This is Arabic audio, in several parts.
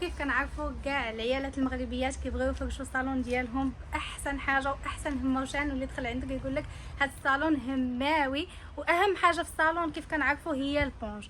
وكيف كنعرفوا كاع العيالات المغربيات كيبغيو يفرشوا الصالون ديالهم احسن حاجه واحسن هموشان، واللي دخل عندك يقول لك هذا الصالون هماوي. واهم حاجه في الصالون كيف كنعرفوا هي البونج.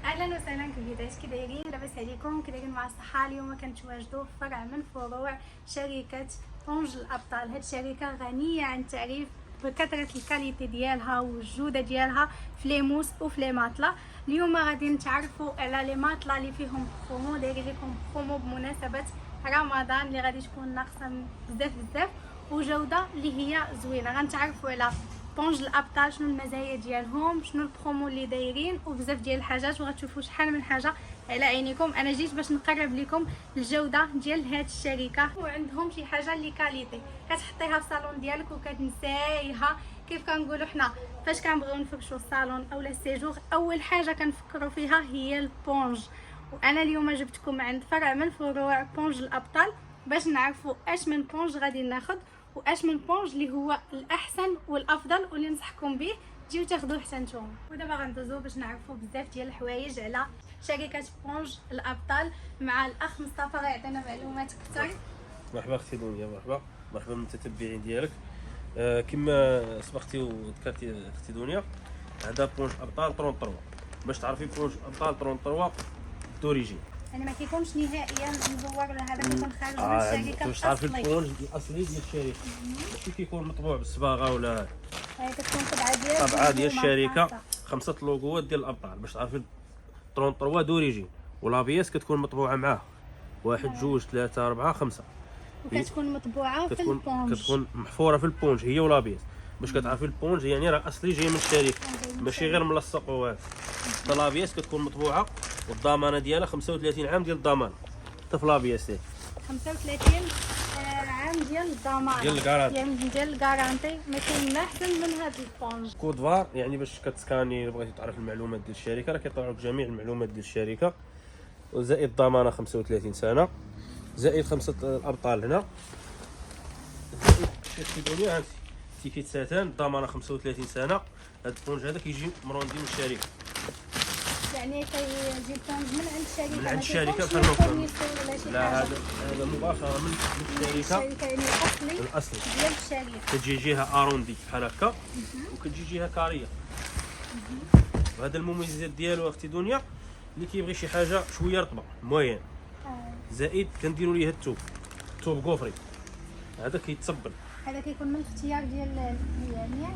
اهلا وسهلا كيفاش كي دايرين؟ لاباس عليكم؟ كي دايرين مع الصحه؟ اليوم كنتواجدوا في فرع من فروع شركه بونج الابطال. هاد الشركه غنيه عن التعريف بكثره الكاليتي ديالها والجوده ديالها في لي موس وفي لي ماطلا. اليوم غادي نتعرفوا على لي ماطلا اللي فيهم برومو، دايرين لكم برومو بمناسبه رمضان اللي غادي تكون ناقصه بزاف وجوده اللي هي زوينه. غنتعرفوا على بونج الابطال، شنو المزايا ديالهم، شنو البرومو اللي دايرين، وبزاف ديال الحاجات، وغتشوفوا شحال من حاجه على عينيكم. انا جيت باش نقرب لكم الجوده ديال هاد الشركه، وعندهم شي حاجه اللي كاليتي كتحطيها في الصالون ديالك وكتنسايها. كيف كنقولوا حنا فاش كنبغيو نفرشوا الصالون اولا السيجور، اول حاجه كنفكروا فيها هي البونج. وانا اليوم جبتكم عند فرع من فروع بونج الابطال باش نعرفوا اش من بونج غادي ناخذ واش من بونج اللي هو الاحسن والافضل واللي ننصحكم به تجيو تاخذوه حتى نتوما. ودابا غندوزو باش نعرفوا بزاف ديال الحوايج على شركه بونج الابطال مع الاخ مصطفى غيعطينا معلومات اكثر. مرحبا اختي دنيا، مرحبا بالمتتبعين ديالك. كما سبقتي وذكرتي اختي دنيا، هذا بونج ابطال 33. باش تعرفي بونج ابطال 33 دوريجين، يعني ما كيكونش نهائيا مزور ولا هذا كيكون خارج من الشركه باش تعرفي البونج الاصلي ديال الشركه، ماشي كيكون مطبوع بالصباغه ولا هي كتكون طبعه ديال الشركه، 5 لوغوات ديال الابطال. باش تعرفي 33 دوريجين، والابياس كتكون مطبوعه معاه 1 2 3 4 5، وكتكون مطبوعه في البونج، كتكون محفوره في البونج هي والابيض. باش كتعرفي البونج يعني راه اصلي جاي من الشركه، ماشي غير ملصق وهذا. حتى الابيض كتكون مطبوعه والضمانه ديالها 35 عام ديال الضمان. حتى في الابيض 35 عام ديال الضمان ديال الكارانتي، يعني ديال الكارانتي. ما كاين ما احسن من هذا البونج. كود فار يعني باش كتسكاني بغيتي تعرف المعلومات ديال الشركه، راه كيطلعوا لك جميع المعلومات ديال الشركه، وزائد الضمانه 35 سنه، زائد 5 الابطال هنا، زائد شي دنيا هانتي تيكيت ساتان، الضمانه 35 سنه. هذا البونج هذا كيجي مروندي من الشركه، يعني كيجي البونج من عند الشركه، من عند الشركه بحال بحال لا، هذا مباشره من الشركه، يعني الاصلي ديال الشركه. كتجي جهه اروندي بحال هكا، وكتجي جهه كاريه. وهذا المميزات ديالو اختي دنيا، اللي كيبغي شي حاجه شويه رطبه موين، زائد كنديروا ليه الثوب غوفري، هذا كيتصبن. هذا كيكون من الاختيار ديال يعني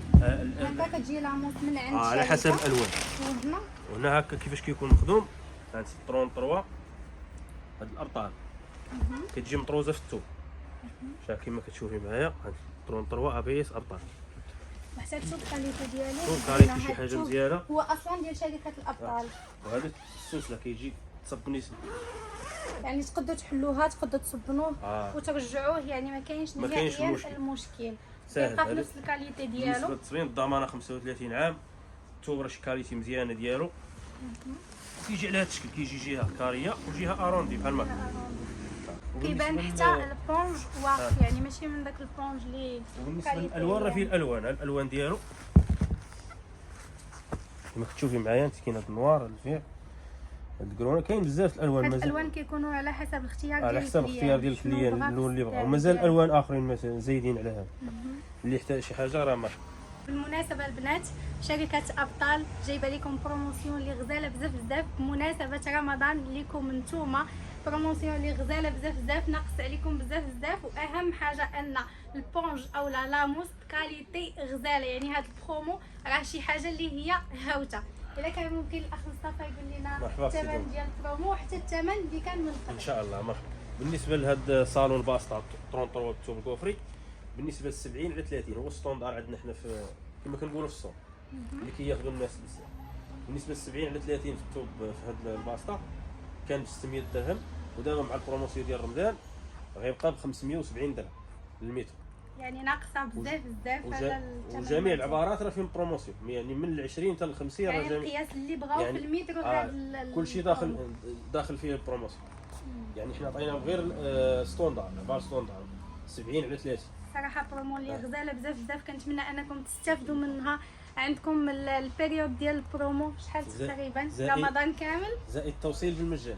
هكا كتجي لاموس من عند على حسب الالوان. وهنا هكا كيفاش كيكون مخدوم، هانتي 33 هاد الابطال كتجي مطروزه في الثوب، شاف كيما كتشوفي معايا. هانتي 33 ابيس ابطال، وحتى الثوب كاليتي ديالو كاليتي شي حاجه مزيانه، هو اصلا ديال شركه الابطال. وهذا السلسله كيجي تصبني، يعني تقدروا تحلوها، تقدروا تصبنوه وترجعوه، يعني ما كاينش نهائيا المشكل. كيبقى في نفس الكاليتي ديالو. بالنسبه للتصبين الضمانه 35 عام، الثوب راه شي كاليتي مزيانه ديالو. كيجي على هذا الشكل، كيجي جهه كاريه وجهه اروندي بحال ما كيبان حتى البونج واقف، يعني ماشي من داك البونج اللي. وبالنسبه للالوان راه فيه الالوان ديالو كما كتشوفي معايا انت. كاين هذا النوار، الفيع، هاد الكرونه، كاين بزاف الالوان. هاد الالوان كيكونوا على حسب الاختيار على حسب الاختيار ديال الكليان اللون اللي بغا، ومازال الوان اخرين مثلا زايدين على هذا اللي يحتاج شي حاجه راه مرحبا. بالمناسبه البنات، شركه ابطال جايبه لكم بروموسيون اللي غزاله بزاف بمناسبه رمضان لكم نتوما. بروموسيون اللي غزاله بزاف ناقص عليكم بزاف. واهم حاجه ان البونج او لاموس كاليتي غزاله، يعني هذا البرومو راه شي حاجه اللي هي هاوته. الا كان ممكن الاخ مصطفى يقول لنا الثمن ديال البرومو حتى الثمن اللي كان من قبل. ان شاء الله مرحبا. بالنسبه لهذا صالون باسطا 33 بالثوب الكوفري، بالنسبه ل 70 على 30 هو ستوندار عندنا حنا في كما كنقولوا في السوق اللي كياخذوا الناس بزاف. بالنسبه ل 70 على 30 في الثوب في هذا الباسطا كان ب 600 درهم، ودابا مع البروموسيون ديال رمضان غيبقى ب 570 درهم للمتر، يعني ناقصه بزاف على الثمن. وجميع العبارات راه فيهم بروموسيون، يعني من ال 20 حتى ل 50 راه يعني القياس اللي بغاو يعني في المتر وهذا كل شيء داخل فيه البروموسيون. يعني حنا عطيناهم غير ستوندار، عباره ستوندار 70 على 30. صراحه برومو اللي غزاله بزاف بزاف، كنتمنى انكم تستافدوا منها. عندكم البيريود ديال البرومو شحال تقريبا؟ رمضان كامل زائد التوصيل بالمجان.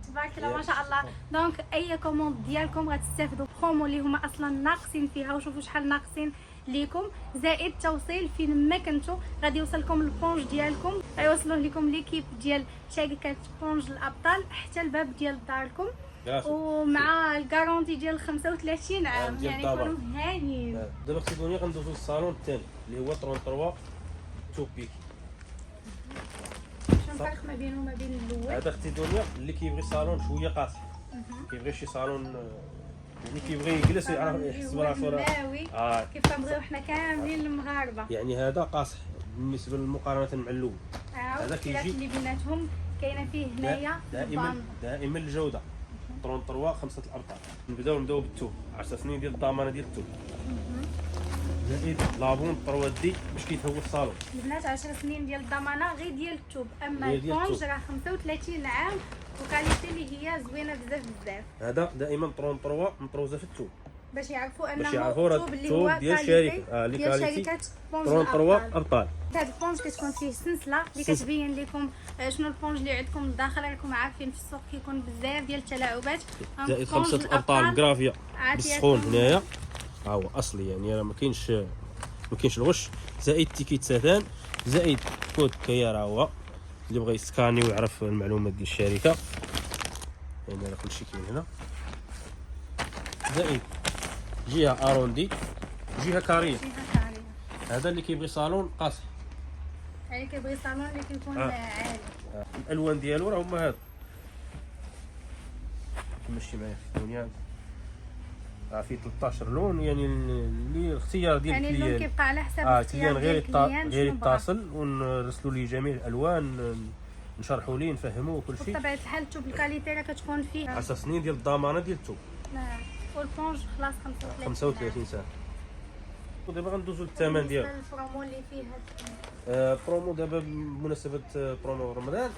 تبارك الله ما شاء الله. دونك اي كوموند ديالكم غتستافدوا برومو اللي هما اصلا ناقصين فيها، وشوفوا شحال ناقصين ليكم، زائد توصيل فين ما كنتو غادي يوصلكم البونج ديالكم، غيوصلوه لكم ليكيب ديال شركه بونج الابطال حتى الباب ديال داركم، ومع الكارونتي ديال 35 عام، يعني كونوا هانيين. دابا اختي دنيا غندوزو للصالون الثاني اللي هو 33 تو بيك. شنو الفرق ما بينه وما بين الاول؟ هذا اختي دنيا اللي كيبغي صالون شويه قاصح، كيبغي شي صالون اللي كيبغي يجلس يحس براسو كيف كنبغيو حنا كاملين المغاربه. يعني هذا قاصح بالنسبه مقارنه مع الاول. هذا كيجي اللي بيناتهم كاينه فيه هنايا دائما الجوده. 33 5 الابطال نبداو بالتوب 10 سنين ديال الضمانه ديال التوب. زائد لابون 3 دي باش كيتهوى الصالون. البنات 10 سنين ديال الضمانه غير ديال التوب، اما البونج راه 35 عام وكاليتي اللي هي زوينه بزاف بزاف. هذا دائما 33 مطروزه في التوب باش يعرفوا انه التوب اللي هو ديال شركه ديال شركه بونج 33 ابطال. هذا البونج كتكون فيه سلسله اللي كتبين لكم شنو البونج اللي عندكم لداخل. راكم عارفين في السوق كيكون بزاف ديال التلاعبات. زائد 5 الابطال جرافيا بالسخون هنايا، ها هو اصلي يعني راه ما كاينش الغش. زائد تيكيت ساتان، زائد كود كيا راه هو اللي بغى يسكاني ويعرف المعلومات ديال الشركه، يعني راه كلشي كاين هنا. زائد جهه اروندي، جهه كاريه. هذا اللي كيبغي صالون قاصح، يعني كيبغي صالون اللي كيكون عالي. الالوان ديالو راه هما هادو، نمشي معايا في الدنيا. في 13 لون، يعني اللي الاختيار ديال يعني اللون كيبقى على حسب الاختيار ديال الكليان. غير يتصل ونرسلوا ليه جميع الالوان، نشرحوا ليه نفهموه كل شيء. بطبيعه الحال التوب الكاليتي راه كتكون فيه 10 سنين ديال الضمانه ديال التوب. نعم، والبونج خلاص 35 سنه. ودابا غندوزو للثمن ديالو. البرومو اللي فيه هاد برومو دابا بمناسبه برومو رمضان،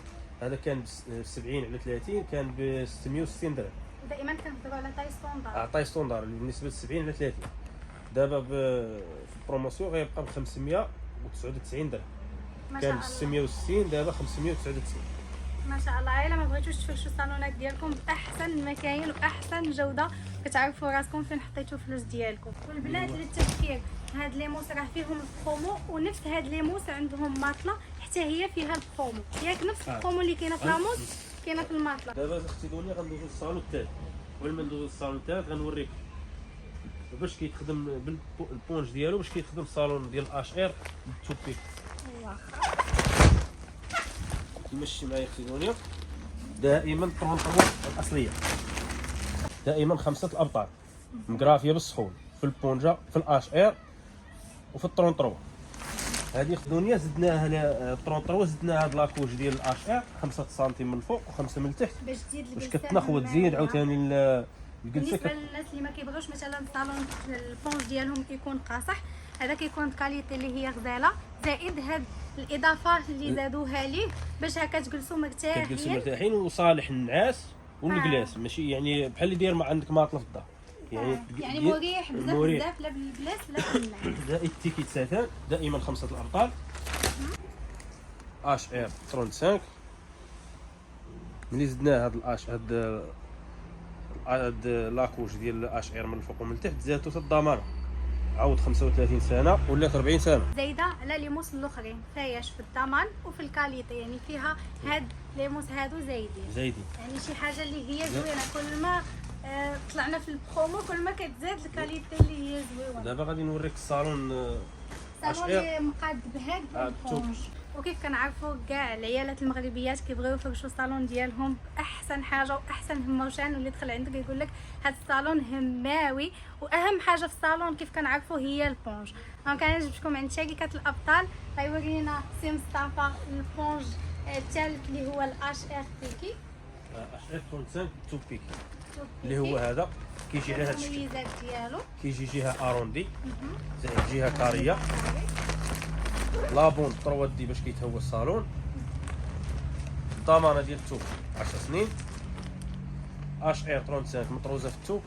هذا كان ب 70 على 30 كان ب 660 درهم. دائما كنهضروا على طاي ستوندار. طاي ستوندار اللي بالنسبه ل 70 على 30. دابا في البروموسيون غيبقى ب 599 درهم. كان 660 دابا 599. ما شاء الله. الا ما بغيتوش تفرشوا الصالونات ديالكم باحسن المكاين واحسن جوده، كتعرفوا راسكم فين حطيتوا الفلوس ديالكم. والبنات للتذكير، هاد ليموس راه فيهم البرومو، ونفس هاد ليموس عندهم ماطله حتى هي فيها البرومو، ياك نفس البرومو اللي كاينه في لاموس كاينه في الماطله. دابا اختي دنيا غندوزو للصالون الثالث. قبل ما ندوزو للصالون الثالث غنوريك باش كيتخدم بالبونج ديالو، باش كيتخدم الصالون ديال اش ار بالتوبيك. واخا تمشي معايا اختي دنيا. دائما 33 الاصليه، دائما 5 الابطال مقرافيه بالسخون في البونجا في الاش ار وفي ال 33. هذه اختي دنيا زدناها 33 زدنا هاد لاكوج ديال الاش ار 5 سنتيم من الفوق و5 من التحت باش تزيد باش كتنخوض تزيد عاوتاني الجلسه. بالنسبه للناس اللي ما كيبغيوش مثلا الصالون البونج ديالهم كيكون قاصح، هذا كيكون كاليتي اللي هي غزاله، زائد هاد الاضافه اللي زادوها ليه باش هكا تجلسوا مرتاحين وصالح النعاس والجلاس. ماشي يعني بحال اللي داير ما عندك ماطله في الدار، يعني مريح بزاف لا بالبلاس لا بالنعاس. زائد تيكيت ساتان دائما 5 الابطال اش ار 35. ملي زدنا هاد الاش هاد لاكوج ديال الاش ار من الفوق ومن التحت زادتو حتى الضمانه، عاود 35 سنه ولات 40 سنه. زايده على ليموس الاخرين، فاياش في الضمان وفي الكاليتي، يعني فيها هاد ليموس هادو زايدين يعني شي حاجه اللي هي زوينه. كل ما طلعنا في البرومو كل ما كتزاد الكاليتي اللي هي زوينه. دابا غادي نوريك الصالون اللي مقاد بهاد البونج. وكيف كنعرفوا كاع العيالات المغربيات كيبغيو يفرشوا الصالون ديالهم باحسن حاجه واحسن هموشان، واللي دخل عندك يقول لك هاد الصالون هماوي. واهم حاجه في الصالون كيف كنعرفوا هي البونج. دونك انا جبت لكم عند شركه الابطال، غيورينا سي مصطفى البونج الثالث اللي هو الاش ار بيكي اش ار 35 تو بيكي اللي هو هذا. كيجي على هاد الشكل، المميزات ديالو كيجي جهه اروندي زائد جهه كاريه، لابون 3 دي باش كيتهوى الصالون، الضمانه ديال التوب 10 سنين، اش ار 35 مطروزه في التوب،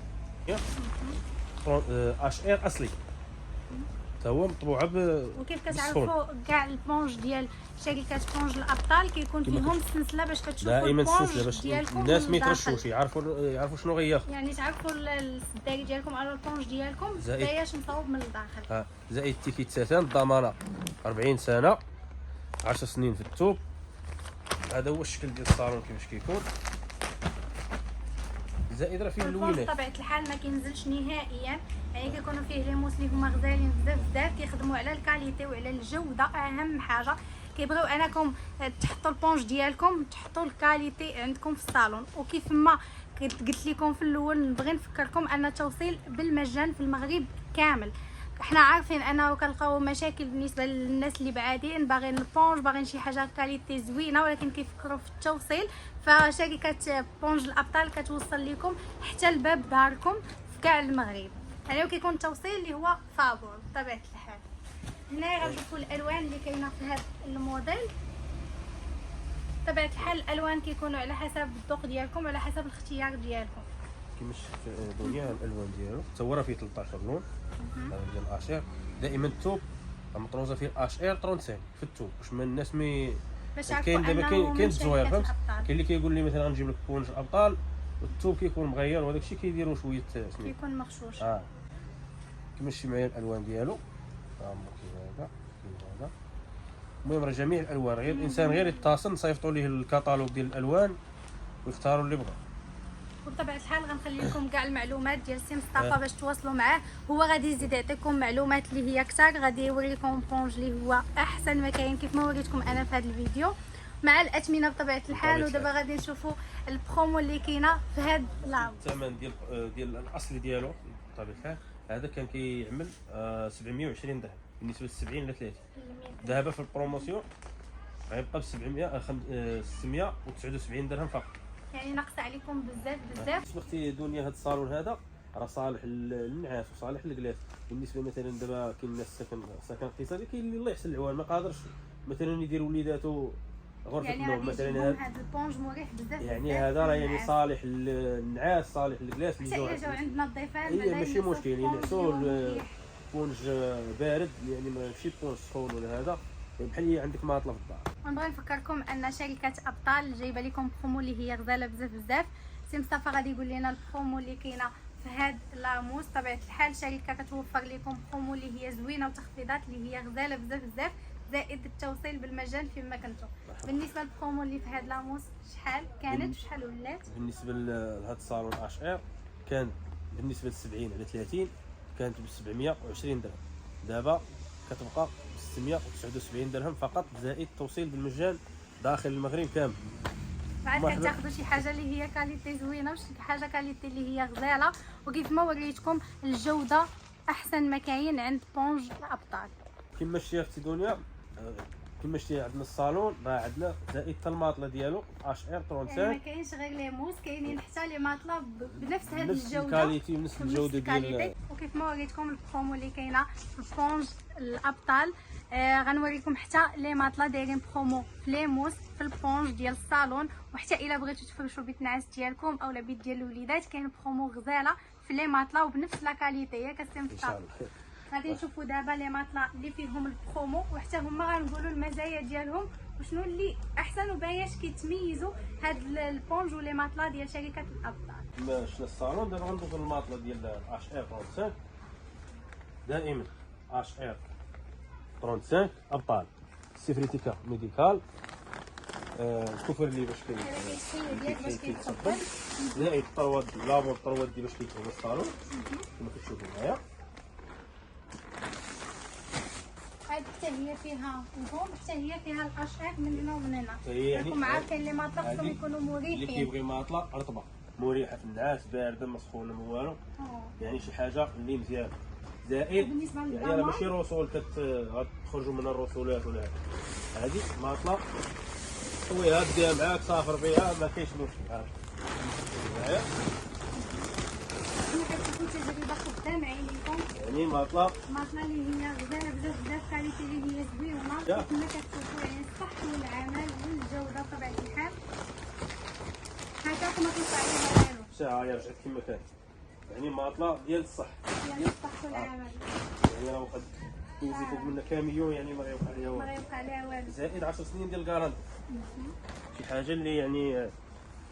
اش ار اصلي، تا هو مطبوعه وكيف بالصون. كتعرفوا كاع البونج ديال شركه بونج الابطال كيكون فيهم السلسله باش كتشوفوا دائما السلسله البونج باش ديالكم الناس ما من الداخل. يترشوش، يعرفوا شنو غياخذ. يعني تعرفوا السداري ديالكم او البونج ديالكم زائد. داياش مصوب من الداخل. زائد التيكيتات الضمانه 40 سنه، 10 سنين في الثوب. هذا هو الشكل ديال الصالون كيفاش كيكون. زائد راه فيه البونج اللوينات. بطبيعه الحال ما كينزلش نهائيا، يعني كيكونوا فيه لي موس اللي هما غزالين بزاف، كيخدموا على الكاليتي وعلى الجوده. اهم حاجه كيبغيو انكم تحطوا البونج ديالكم، تحطوا الكاليتي عندكم في الصالون. وكيف ما قلت لكم في الاول، نبغي نفكركم ان التوصيل بالمجان في المغرب كامل. احنا عارفين انه كنلقاو مشاكل بالنسبه للناس اللي بعادين باغيين البونج، باغيين شي حاجه كاليتي زوينه، ولكن كيفكروا في التوصيل. فشركه بونج الابطال كتوصل لكم حتى لباب داركم في كاع المغرب، يعني كيكون التوصيل اللي هو فابور بطبيعه الحال. هنا غنشوفوا الالوان اللي كاينه في هذا الموديل. بطبيعه الحال الالوان كيكونوا على حسب الذوق ديالكم وعلى حسب الاختيار ديالكم. كيما شفت دنيا الالوان ديالو حتى هو راه فيه 13 لون. هذا ديال اش ار. دائما الثوب مطروزه فيه اش ار 35 في الثوب، باش ما الناس باش كاين دابا كاين الزوير فهمت. الابطال كاين اللي كيقول لي مثلا غنجيب لك بونج الابطال والثوب كيكون مغير، وهذاك الشيء كيديروا شويه سميت كيكون مغشوش. كيمشي معايا الالوان ديالو. كاين هذا كاين هذا. المهم راه جميع الالوان، غير الانسان غير يتصل نصيفطوا ليه الكتالوج ديال الالوان ويختاروا اللي بغا. وبطبيعه الحال غنخلي لكم كاع المعلومات ديال سي مصطفى باش تواصلوا معاه. هو غادي يزيد يعطيكم معلومات اللي هي كثر، غادي يوريكم بونج اللي هو احسن ما كاين كيف ما وريتكم انا في هذا الفيديو مع الاثمنه بطبيعه الحال. ودابا غادي نشوفوا البرومو اللي كاينه في هذا العام. الثمن ديال الاصلي ديالو بطبيعه الحال هذا كان كيعمل 720 درهم، بالنسبه ل 70 ل 30 دابا في البروموسيون غيبقى ب 679 درهم فقط، يعني نقص عليكم بزاف. اختي دنيا هذا الصالون هذا راه صالح للنعاس وصالح للجلاس. بالنسبه مثلا دابا كاين الناس ساكن اقتصادي، كاين اللي الله يحسن العوان ما قادرش مثلا يدير وليداتو غرفه يعني النوم مثلا. هذا البونج مريح بزاف، يعني هذا راه يعني صالح للنعاس صالح للجلاس اللي حتى جاو عندنا الضيفان ماشي مشكل ينعسوا بونج بارد، يعني ماشي بونج سخون ولا هذا، بحال هي عندك ماطله في الدار. ونبغي نفكركم ان شركه ابطال جايبه لكم برومو اللي هي غزاله بزاف. سي مصطفى غادي يقول لنا البرومو اللي كاينه في هاد لاموس. طبيعه الحال الشركه كتوفر لكم برومو اللي هي زوينه وتخفيضات اللي هي غزاله بزاف، زائد التوصيل بالمجان فيما كنتو. بالنسبه للبرومو اللي في هاد لاموس شحال كانت وشحال ولات؟ بالنسبه لهذا الصالون اش ار كان بالنسبه ل 70 على 30 كانت ب 720 درهم، دابا كتبقى ب 679 درهم فقط، زائد التوصيل بالمجان داخل المغرب كامل. بعد كتاخذوا شي حاجه اللي هي كاليتي زوينه وشي حاجه كاليتي اللي هي غزاله، وكيف ما وريتكم الجوده احسن ما كاين عند بونج الابطال. كما شتي اختي دنيا، كما شتي عندنا الصالون راه عندنا زائد حتى الماطله ديالو اش ار 35، يعني ما كاينش غير لي موس، كاينين حتى لي ماطله بنفس هذه نفس الجوده الكاليتي ونفس الجوده ديال. وكيف ما وريتكم البرومو اللي كاينه في بونج الابطال، غنوريكم حتى لي ماطله دايرين برومو في لي موس في البونج ديال الصالون. وحتى الا بغيتو تفرشوا بيت النعاس ديالكم اولا بيت ديال الوليدات كاين برومو غزاله في لي ماطله وبنفس لا كاليتي ياك السي مصطفى. غادي نشوفوا دابا لي ماطلا اللي فيهم البرومو وحتى هما غنقولوا المزايا ديالهم وشنو اللي احسن وباياش كيتميزوا هاد البونج ولي ماطلا ديال شركه الابطال. كما شفنا الصالون دابا غندوزو للماطله ديال اش ار 35. دائما اش ار 35 ابطال سيفريتيكا ميديكال. شوفوا لي باش كاين هذا الشيء ديالك باش كيتقبل زائد الطروات لابور الطروات ديال باش كيكون الصالون كما كتشوفوا معايا. هاد حتى هي فيها البوم، حتى هي فيها الاشعاع من هنا ومن هنا. يعني راكم عارفين لي ماطلا خصهم يكونوا مريحين. اللي كيبغي ماطله رطبه مريحه في النعاس، بارده ما سخونه ما والو، يعني شي حاجه اللي مزيانه. زائد بالنسبه يعني للضمان ماشي رسول غتخرجوا من الرسولات ولا هذه ماطله طويها ديها معاك سافر بها ما كاينش مشكل. ها معايا كتكون تجربه خدام عليكم، يعني ماطله اللي هي غزاله بزاف كاليتي اللي هي زوينه كما كتشوفوا، يعني الصح والعمل والجوده بطبيعه الحال. هكاك ما كيطلع عليها والو، ساعه رجعت كما كانت. يعني ماطله ديال الصح ديال الصح والعمل. يعني راه واحد كيزيد فوق منا كاميون يعني ما غيوقع عليها ما غيوقع عليها والو. زائد 10 سنين ديال الكارانتي. شي حاجه اللي يعني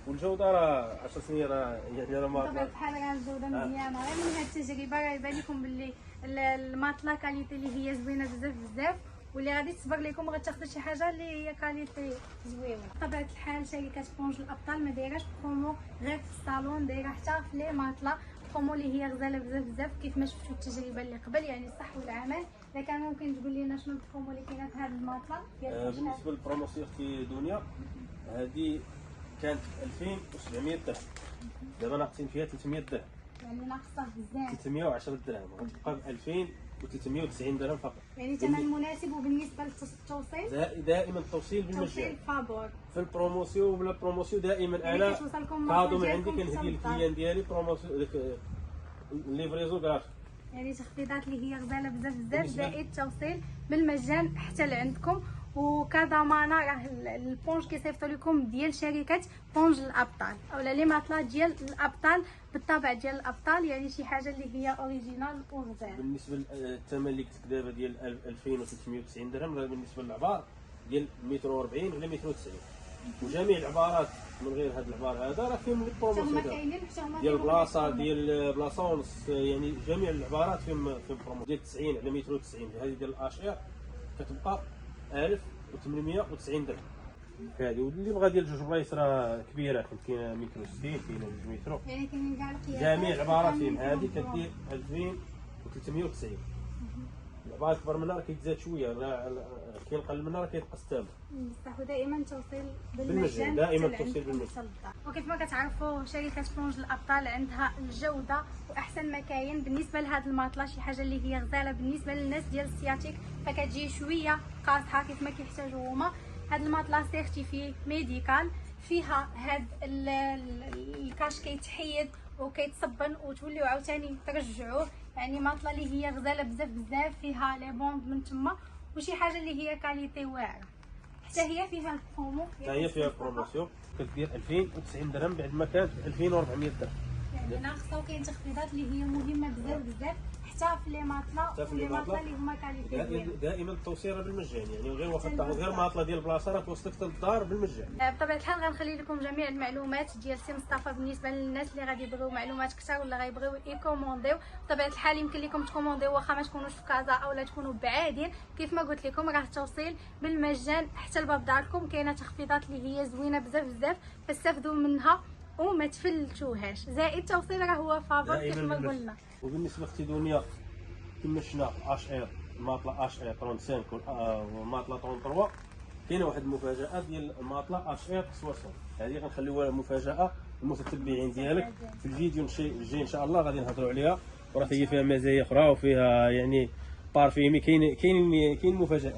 والجوده راه 10 سنين راه يعني بطبيعة ماطله. الحال راه الجودة مزيانة، غير من هاد التجربة راه يبان لكم باللي الماطلة كاليتي اللي هي زوينة بزاف بزاف، واللي غادي تصبر لكم غتاخدوا شي حاجة اللي هي كاليتي زوينة. بطبيعة الحال شركة بونج الأبطال ما دايراش برومو غير في الصالون، دايرة حتى في لي ماطلة برومو اللي هي غزالة بزاف بزاف كيف ما شفتوا التجربة اللي قبل، يعني الصح والعمل. إذا كان ممكن تقول لنا شنو البرومو اللي كاينة في هاد الماطلة ديال بالنسبه للبروموسيون اختي دنيا، هذه كانت 2700 درهم، دابا ناقصين فيها 300 درهم، يعني ناقصة بزاف، 310 درهم، غتبقى ب 2390 درهم فقط. يعني ثمن مناسب. وبالنسبة للتوصيل دائما التوصيل بالمجان. توصيل فابور في البروموسيون وبلا بروموسيون دائما يعني انا كتوصلكم كادو من ماركة عندي ديالكم كنهدي حتى الكليان ديالي بروموسيون ديك ليفريزون غراتوي. يعني تخفيضات اللي هي غزاله بزاف بزاف، بالنسبة- زائد التوصيل بالمجان حتى لعندكم. وكضمانه راه البونج كيصيفطوا لكم ديال شركه بونج الابطال اولا لي ماطلا ديال الابطال بالطبع ديال الابطال، يعني شي حاجه اللي هي اوريجينال وغزال. بالنسبه للثمن اللي قلت لك دابا ديال 2390 درهم، راه بالنسبه للعبار ديال 140 على 190، وجميع العبارات من غير هذا العبار هذا راه فيهم حتى البروموسيون هما ديالهم. كاينين حتى هما ديال فيهم بلاصه البرومو. ديال بلاصه ونص، يعني جميع العبارات فيهم برومو. ديال 90 على 190 هذه ديال الاش ار كتبقى 1890 درهم هذه. واللي بغى ديال جوج بلايص راه كبيره، كاينه متر 60 كاينه 2 متر، يعني كاينين كاع القياسات جميع العبارات فيهم. وكاملين هذه فيهم كدير 2390. العبارات كبر منها راه كيتزاد شويه، كاين قل منها راه كينقص الثمن. بصح دائما توصيل بالمجان، بالمجان دائما حتى التوصيل لعندكم بالمجان. حتى للدار. وكيف ما كتعرفوا شركه بونج الابطال عندها الجوده واحسن ما كاين بالنسبه لهاد الماطله، شي حاجه اللي هي غزاله بالنسبه للناس ديال السياتيك فكتجي شويه قاصحه كيف ما كيحتاجوا هما. هاد الماطله سيرتيفي ميديكال، فيها هاد الكاش كيتحيد وكيتصبن وتوليو عاوتاني ترجعوه، يعني ماطله اللي هي غزاله بزاف بزاف، فيها لي بوند من تما وشي حاجه اللي هي كاليتي واعره. حتى هي فيها البرومو، حتى هي فيها بروموسيون كدير 2090 درهم بعد ما كانت ب 2400 درهم. يعني ناقصه. وكاين تخفيضات اللي هي مهمه بزاف بزاف حتى في لي ماطله في لي ماطله اللي هما كاليتي زوينه. دائما التوصيل بالمجان، يعني غير واخا تاخذ غير ماطله ديال البلاصه راه توصلك حتى للدار بالمجان. بطبيعه الحال غنخلي لكم جميع المعلومات ديال سي مصطفى بالنسبه للناس اللي غادي يبغيو معلومات اكثر ولا غيبغيو يكومونديو. بطبيعه الحال يمكن لكم تكومونديو واخا ما تكونوش في كازا اولا تكونوا بعادين. كيف ما قلت لكم راه التوصيل بالمجان حتى لباب داركم. كاينه تخفيضات اللي هي زوينه بزاف بزاف فاستافدوا منها وما تفلتوهاش. زائد التوصيل راه هو فابور كيف ما قلنا. وبالنسبه اختي دنيا كما شفنا اش ار الماطله اش ار 35 والماطله 33 كاينه واحد المفاجاه ديال الماطله اش ار 60. هذه غنخليوها مفاجاه للمتتبعين ديالك في الفيديو الجاي ان شاء الله غادي نهضروا عليها، وراه هي فيها مزايا اخرى وفيها يعني بارفيمي. كاين مفاجات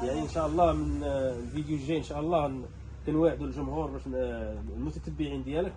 يعني ان شاء الله من الفيديو الجاي ان شاء الله كنواعدوا الجمهور باش المتتبعين ديالك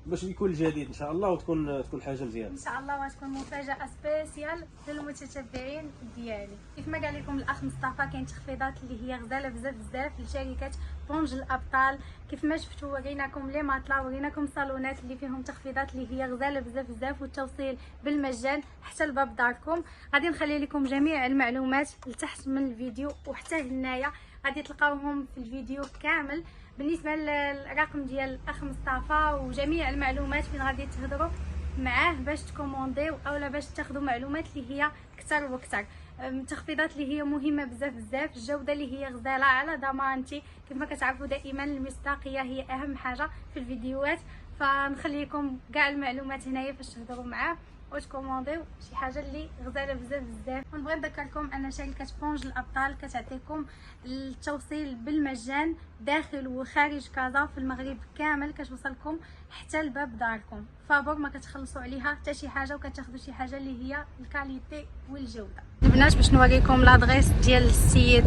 باش يكون الجديد ان شاء الله وتكون حاجه مزيانه ان شاء الله وتكون مفاجاه سبيسيال للمتتبعين ديالي. كيف ما قال لكم الاخ مصطفى كاين تخفيضات اللي هي غزاله بزاف بزاف لشركه بونج الابطال. كيف ما شفتوا وريناكم لي ماطلا وريناكم صالونات اللي فيهم تخفيضات اللي هي غزاله بزاف بزاف والتوصيل بالمجان حتى لباب داركم. غادي نخلي لكم جميع المعلومات لتحت من الفيديو وحتى هنايا غادي تلقاوهم في الفيديو كامل. بالنسبه للرقم ديال الاخ مصطفى وجميع المعلومات فين غادي تهضروا معاه باش تكومونديو اولا باش تاخذوا معلومات اللي هي اكثر واكثر. التخفيضات اللي هي مهمه بزاف بزاف، الجوده اللي هي غزاله على ضمانتي. كيف ما كتعرفوا دائما المصداقيه هي اهم حاجه في الفيديوهات، فنخليكم كاع المعلومات هنايا باش تهضروا معاه وتكومونديو شي حاجه اللي غزاله بزاف بزاف. ونبغي نذكركم ان شركه بونج الابطال كتعطيكم التوصيل بالمجان داخل وخارج كازا في المغرب كامل، كتوصلكم حتى لباب داركم. فابور ما كتخلصوا عليها حتى شي حاجه وكتاخذوا شي حاجه اللي هي الكاليتي والجوده. البنات باش نوريكم لادريس ديال السيد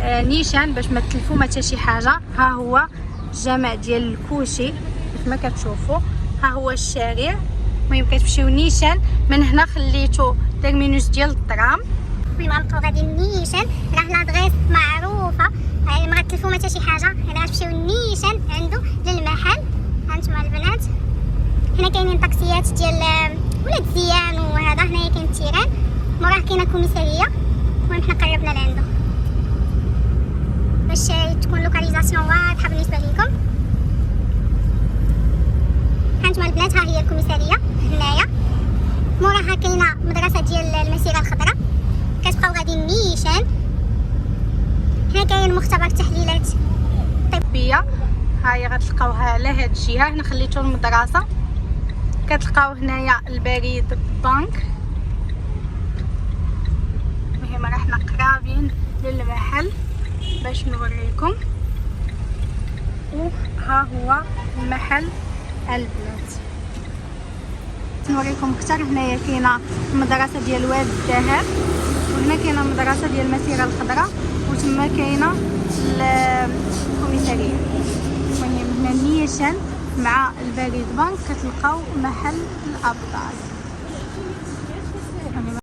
نيشان باش ما تلفوا ما حتى شي حاجه. ها هو الجامع ديال الكوشي كيف ما كتشوفوا، ها هو الشارع. المهم كتمشيو نيشان من هنا خليتو تيرمينوس ديال الترام والمنطقه غادي نيشان راه لادريس معروفه، يعني ما غتلفوا حتى شي حاجه. الا غتمشيو نيشان عنده للمحل هانتوما البنات هنا كاينين طاكسيات ديال ولاد زيان وهذا. هنايا كاين التيران، موراه كاينه كوميساريه. المهم حنا قربنا لعندو باش تكون لوكاليزاسيون واضحه بالنسبه لكم. هانتوما البنات، ها هي الكوميساريه. هنايا موراها كاينه مدرسه ديال المسيره الخضراء، كتبقاو غاديين نيشان. هنا كاين مختبر تحليلات طبيه، ها هي غتلقاوها على هاد الجهه. هنا خليتو المدرسه. كتلقاو هنايا البريد بنك. المهم راه حنا قرابين للمحل باش نوريكم. وها هو المحل البنات. نوريكم اكثر. هنايا كاينه المدرسه ديال واد الذهب، وهنا كاينه المدرسه ديال المسيره الخضراء، وتما كاينه الكوميساريه. المهم هنا نيشان مع البريد بنك كتلقاو محل الابطال.